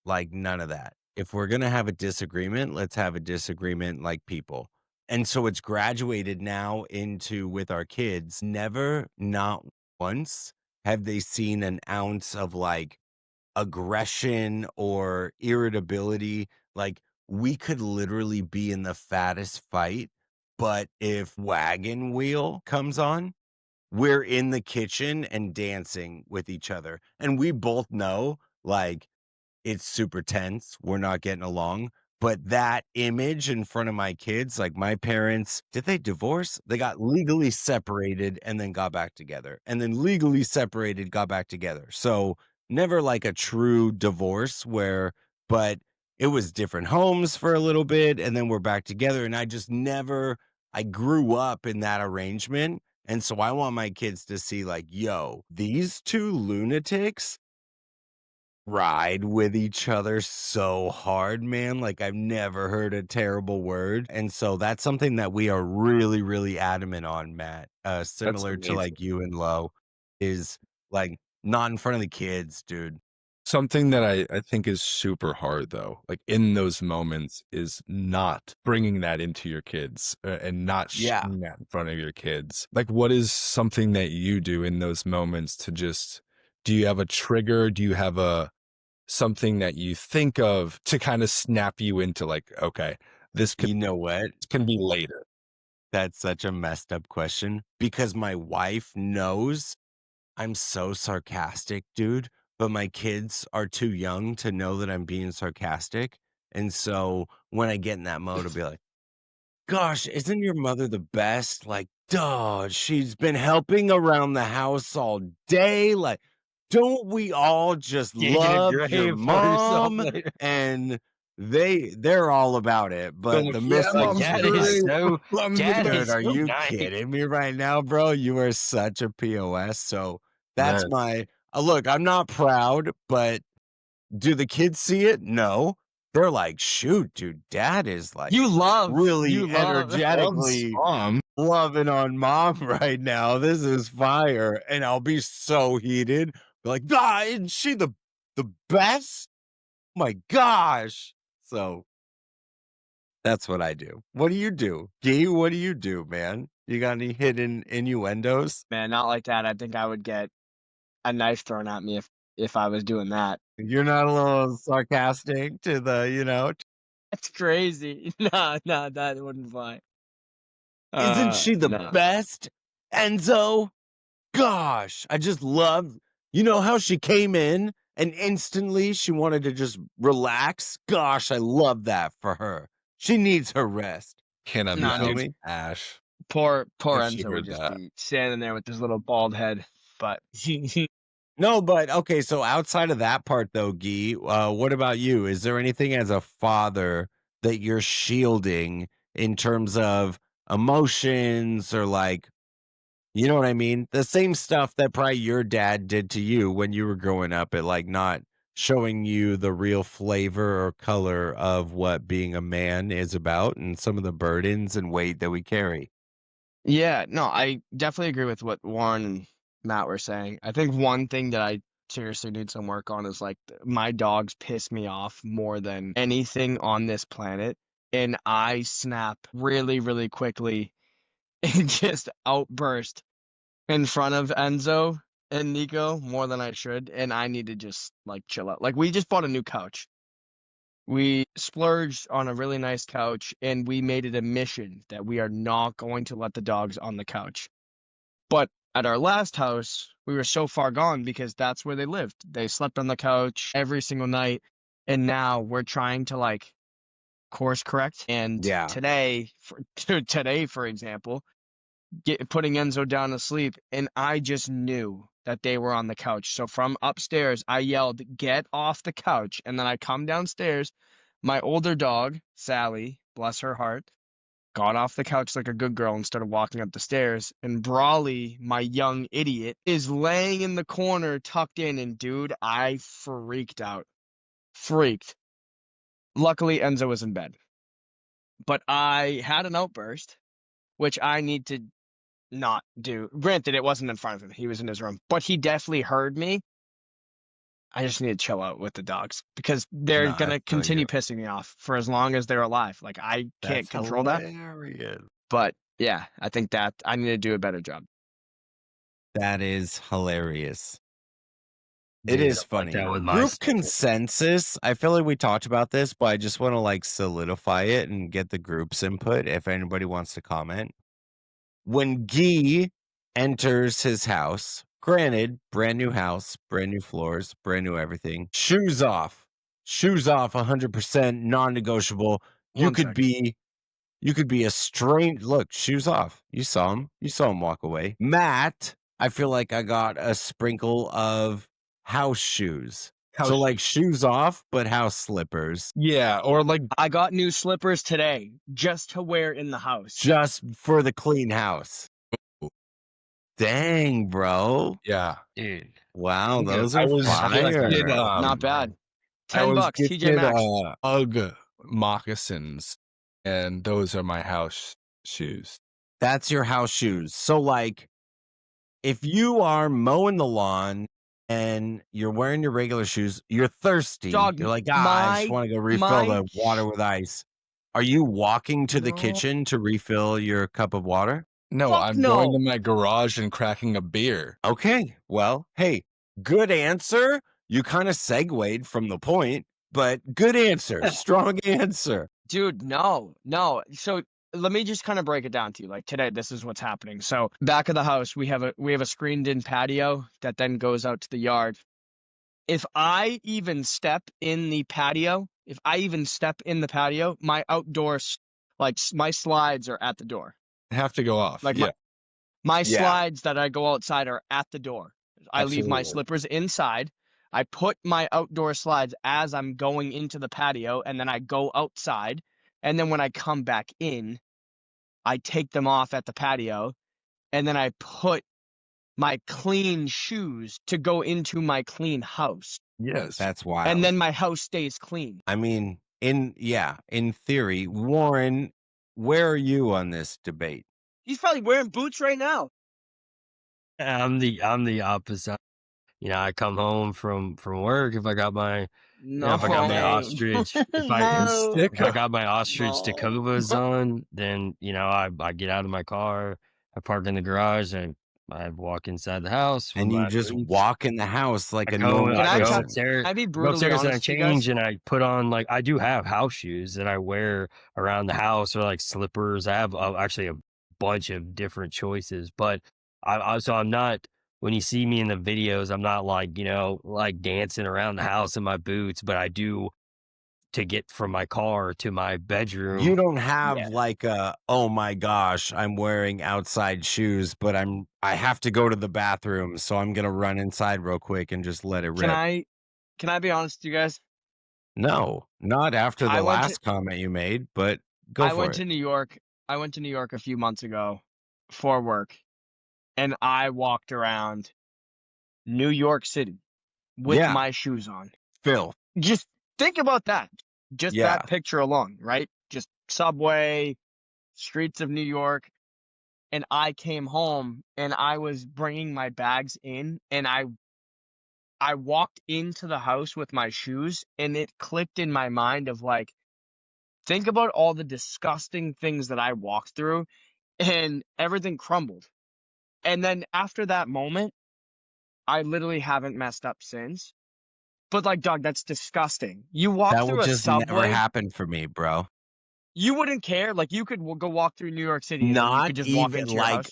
like none of that. If we're going to have a disagreement, let's have a disagreement like people. And so it's graduated now into with our kids, never, not once have they seen an ounce of like aggression or irritability. Like we could literally be in the fattest fight, but if wagon wheel comes on, we're in the kitchen and dancing with each other. And we both know like it's super tense. We're not getting along. But that image in front of my kids, like my parents, did they divorce? They got legally separated and then got back together, and then legally separated, got back together. So never like a true divorce but it was different homes for a little bit and then we're back together. And I grew up in that arrangement. And so I want my kids to see like, yo, these two lunatics ride with each other so hard, man. Like I've never heard a terrible word. And so that's something that we are really, really adamant on, Matt. That's Similar to amazing. like you and Lo, is like not in front of the kids, dude. Something that I think is super hard though, like in those moments is not bringing that into your kids and not Yeah. sharing that in front of your kids. Like what is something that you do in those moments to just Do you have a trigger? Do you have something that you think of to kind of snap you into like, okay, this You know what? can be later? That's such a messed up question because my wife knows I'm so sarcastic, dude, but my kids are too young to know that I'm being sarcastic. And so when I get in that mode, I'll be like, gosh, isn't your mother the best? Like, duh, she's been helping around the house all day. Like, don't we all just Digging a love your grave for yourself mom? later. And they're all about it. But the Yeah, Like, missus, dad is so dude, are you nice. kidding me right now, bro? You are such a POS. So that's Man. my look. I'm not proud, but do the kids see it? No. They're like, shoot, dude, dad is like really energetically loving on mom right now. This is fire. And I'll be so heated. Be like, God, isn't she the best? My gosh. So that's what I do. What do you do? Gee, what do you do, man? You got any hidden innuendos? Man, not like that. I think I would get a knife thrown at me if I was doing that. You're not a little sarcastic to the. That's crazy. Nah, that wouldn't fly. Isn't she the No. best, Enzo? Gosh, I just love, how she came in and instantly she wanted to just relax. Gosh, I love that for her. She needs her rest. Can Nah, feel imagine me? Ash. Poor If she Enzo would heard just that. be standing there with his little bald head. But No, but okay, so outside of that part though, Guy, what about you? Is there anything as a father that you're shielding in terms of emotions or like, you know what I mean? The same stuff that probably your dad did to you when you were growing up, at like not showing you the real flavor or color of what being a man is about and some of the burdens and weight that we carry. yeah, no, I definitely agree with what Warren and Matt were saying. I think one thing that I seriously need some work on is like my dogs piss me off more than anything on this planet. And I snap really, really quickly and just outburst in front of Enzo and Nico more than I should. And I need to just like chill out. Like we just bought a new couch. We splurged on a really nice couch and we made it a mission that we are not going to let the dogs on the couch. But at our last house, we were so far gone because that's where they lived. They slept on the couch every single night. And now we're trying to like course correct. And Yeah. today, for example, putting Enzo down to sleep, and I just knew that they were on the couch. So from upstairs, I yelled, "Get off the couch!" And then I come downstairs. My older dog, Sally, bless her heart, got off the couch like a good girl and started walking up the stairs. And Brawley, my young idiot, is laying in the corner, tucked in. And dude, I freaked out. Freaked. Luckily, Enzo was in bed. But I had an outburst, which I need to not do. Granted, it wasn't in front of him. He was in his room. But he definitely heard me. I just need to chill out with the dogs because they're No, going to I feel continue you. pissing me off for as long as they're alive. Like, I can't That's control that. hilarious. But yeah, I think that I need to do a better job. That is hilarious. It Dude, is I'm like funny. that with my Group stuff. consensus. I feel like we talked about this, but I just want to like solidify it and get the group's input if anybody wants to comment. When Guy enters his house, granted, brand new house, brand new floors, brand new everything, shoes off, 100% non-negotiable. You One could second. be a strange look, shoes off. You saw him walk away. Matt, I feel like I got a sprinkle of house shoes. So like shoes off, but house slippers. Yeah, or like I got new slippers today just to wear in the house. Just for the clean house. Dang, bro. yeah. Dude. Wow, Yeah, those I are was fire. gifted, Not bad. I was $10, TJ gifted Maxx. UGG moccasins, and those are my house shoes. That's your house shoes. So like if you are mowing the lawn and you're wearing your regular shoes, you're thirsty. Dog, You're like, I just want to go refill the water with ice. Are you walking to the No. kitchen to refill your cup of water? No, Fuck I'm going no. to my garage and cracking a beer. Okay. Well, hey, Good answer. You kind of segued from the point, but good answer. Strong answer. Dude, no. So let me just kind of break it down to you. Like today, this is what's happening. So back of the house, we have a screened in patio that then goes out to the yard. If I even step in the patio, my outdoors, like my slides are at the door. Have to go off. Like yeah. my Yeah. slides that I go outside are at the door. I leave my Absolutely. slippers inside. I put my outdoor slides as I'm going into the patio, and then I go outside. And then when I come back in, I take them off at the patio, and then I put my clean shoes to go into my clean house. Yes. That's wild. And then my house stays clean. I mean, in theory, Warren, where are you on this debate? He's probably wearing boots right now. I'm the opposite. You know, I come home from work if I got my No, if I got my ostrich if I got my ostrich No. Tacovas on, then I get out of my car, I park in the garage, and I walk inside the house with And you my just boots. walk in the house like I a go, normal Can I go tell- person. upstairs, I'd be go brutally upstairs and I honest with you guys. change and I put on, like, I do have house shoes that I wear around the house, or like slippers. I have actually a bunch of different choices, but so I'm not, when you see me in the videos, I'm not like, like dancing around the house in my boots, but I do to get from my car to my bedroom. You don't have Yeah. like oh my gosh, I'm wearing outside shoes, but I have to go to the bathroom, so I'm gonna run inside real quick and just let it rip. Can I be honest with you guys? No, not after I the went to- last comment you made, but go I for went it. to New York. I went to New York a few months ago for work, and I walked around New York City with Yeah. my shoes on. Phil. Just think about that. Just Yeah. that picture alone, right? Just subway, streets of New York. And I came home and I was bringing my bags in, and I walked into the house with my shoes, and it clicked in my mind of like, think about all the disgusting things that I walked through, and everything crumbled. And then after that moment, I literally haven't messed up since. But like, dog, that's disgusting. You walk That through will a just never subway, happen for me, bro. you wouldn't care. Like, you could go walk through New York City, and then you Not could just walk even into your like house.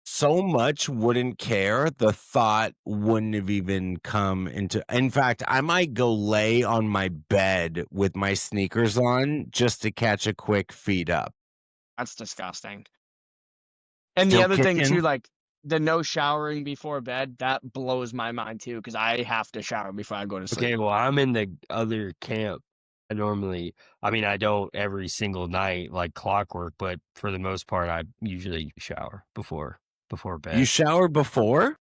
so much wouldn't care. The thought wouldn't have even come into. In fact, I might go lay on my bed with my sneakers on just to catch a quick feet up. That's disgusting. And Still the other thing kicking? too, like the no showering before bed, that blows my mind too, because I have to shower before I go to sleep. Okay, well, I'm in the other camp. I don't every single night like clockwork, but for the most part, I usually shower before bed. You shower before?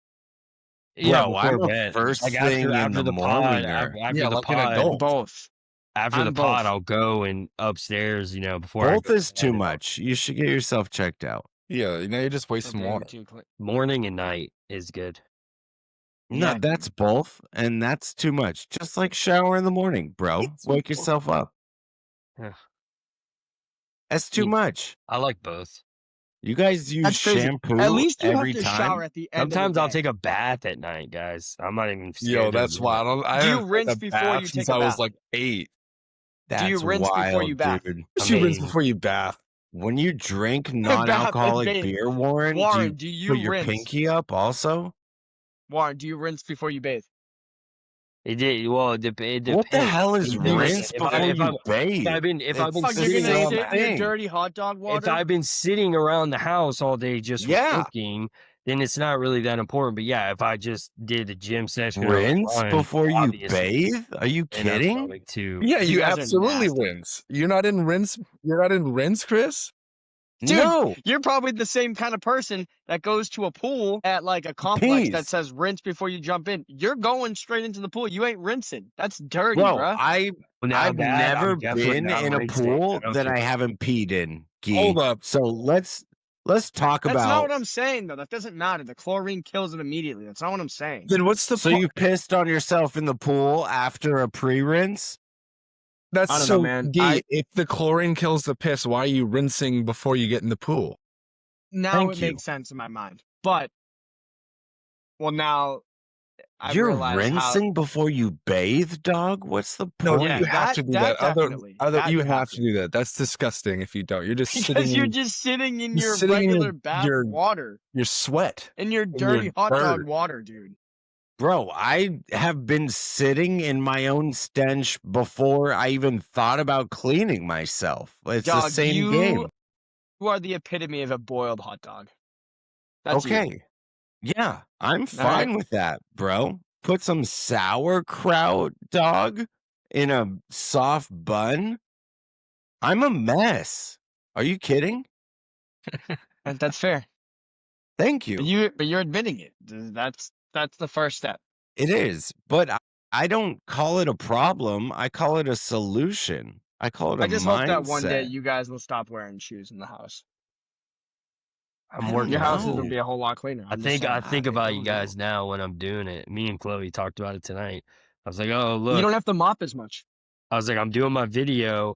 Yeah, Bro, before I'm a bed. first Like thing in after the the pod, morning. after Yeah, the like an pod, adult. Both. after I'm the pod, both. I'll go and upstairs. Before I Both go is to bed, too and much. You should get yourself checked out. Yeah, you just waste For some being water. too clean. morning and night is good. No, Yeah. that's both, and that's too much. Just like shower in the morning, bro. Wake yourself up. Yeah. That's too Yeah. much. I like both. You guys use That's crazy. shampoo At least you every have to time. shower at the end. Sometimes of I'll the day. take a bath at night, guys. I'm not even scared. Yo, to that's admit it. wild. I Do you haven't rinse taken a before bath you since take a I was bath? like 8. That's Do you rinse wild, before you bath? dude. What you rinse mean- before you bath? When you drink Bath non-alcoholic and bathe. beer, Warren, Warren, do do you put you your rinse? pinky up also? Warren, do you rinse before you bathe? It did. Well, it depends. What the hell is It depends. rinse If before I- if you I'm- bathe? If I've been It's sitting Fuck, you're the gonna same sit in your thing. dirty hot dog water? If I've been sitting around the house all day just Yeah. working, then it's not really that important. But yeah, if I just did a gym session or a Rinse run, before you obviously, bathe? Are you then I'm kidding? going to. Yeah, You you guys are absolutely nasty. rinse. You're not in rinse, Chris? Dude, No. You're probably the same kind of person that goes to a pool at like a complex that Peas. says rinse before you jump in. You're going straight into the pool. You ain't rinsing. That's dirty, Bro, bruh. I've never been in a pool that I haven't peed in. Gee. Hold up. So let's talk That's not about. what I'm saying, though. That doesn't matter. The chlorine kills it immediately. That's not what I'm saying. Then what's the So you pissed on yourself in the pool after a pre-rinse? That's I don't so know, man. gay. If the chlorine kills the piss, why are you rinsing before you get in the pool? Now Thank it you. makes sense in my mind. But, well, now I You're realized how. rinsing before you bathe, dog? What's the No, point? Yeah, you have to do that that. definitely. Other, That you you have have to to. do that. That's disgusting if you don't. You're just Because sitting you're in, just sitting in you're your sitting in regular bath your water. your sweat In your and dirty your hot dog dirt. water, dude. Bro, I have been sitting in my own stench before I even thought about cleaning myself. It's the Dog, same you game. are the epitome of a boiled hot dog. That's you. Okay. Yeah, I'm All right. fine with that, bro. Put some sauerkraut, dog, in a soft bun. I'm a mess. Are you kidding? That's fair. Thank you. But you're admitting it. That's the first step. It is, but I don't call it a problem. I call it a solution. I call it a I just hope that one day mindset. you guys will stop wearing shoes in the house. I'm I don't working Your house is on gonna it. be a whole lot cleaner. I I'm just think saying. I I about you don't guys know. now when I'm doing it. Me and Chloe talked about it tonight. I was like, oh You look, don't have to mop as much. I was like, I'm doing my video.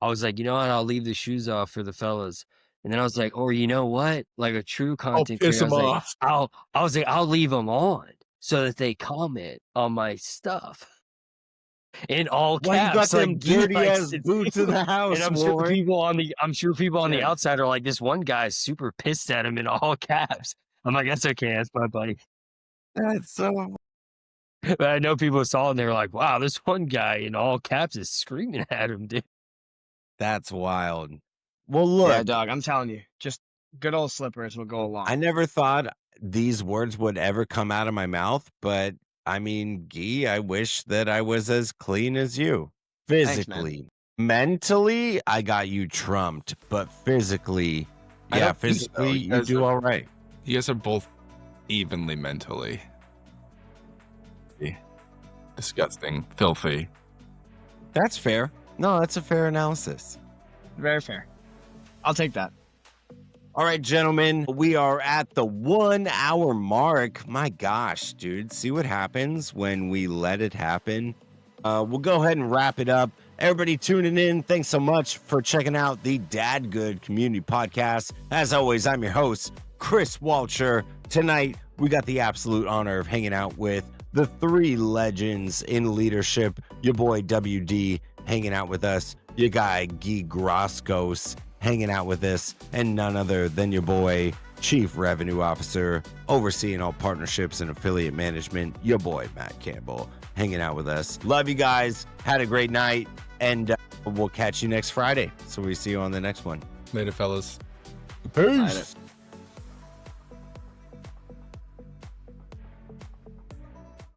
I was like, you know what? I'll leave the shoes off for the fellas. And then I was like, or you know what? Like a true I'll content piss creator, I them was like, off. I was like, I'll leave them on so that they comment on my stuff in all Why you got caps, them like Guy dirty likes ass to boots do. in the And house, I'm sure Warren? people on the Dude. outside are like, this one guy's super pissed at him in all caps. I'm like, that's okay, that's my buddy. That's so. But I know people saw it and they were like, wow, this one guy in all caps is screaming at him, dude. That's wild. Well, Yeah, look, dog. I'm telling you, just good old slippers will go a I long. never thought these words would ever come out of my mouth, but I mean, Guy, I wish that I was as clean as you. Thanks, man. Physically. Mentally, I got you trumped, but physically, I yeah, don't think so. physically, You you guys do are- all right. You guys are both evenly mentally disgusting, filthy. That's fair. No, that's a fair analysis. Very fair. I'll take that. All right, gentlemen, we are at the 1 hour mark. My gosh, dude, see what happens when we let it happen. We'll go ahead and wrap it up. Everybody tuning in, thanks so much for checking out the Dadgood Community Podcast. As always, I'm your host, Chris Walcher. Tonight, we got the absolute honor of hanging out with the three legends in leadership. Your boy WD hanging out with us. Your guy Guy Groskos hanging out with us, and none other than your boy, Chief Revenue Officer, overseeing all partnerships and affiliate management, your boy, Matt Campbell, hanging out with us. Love you guys. Had a great night, and we'll catch you next Friday. So we see you on the next one. Later, fellas. Peace.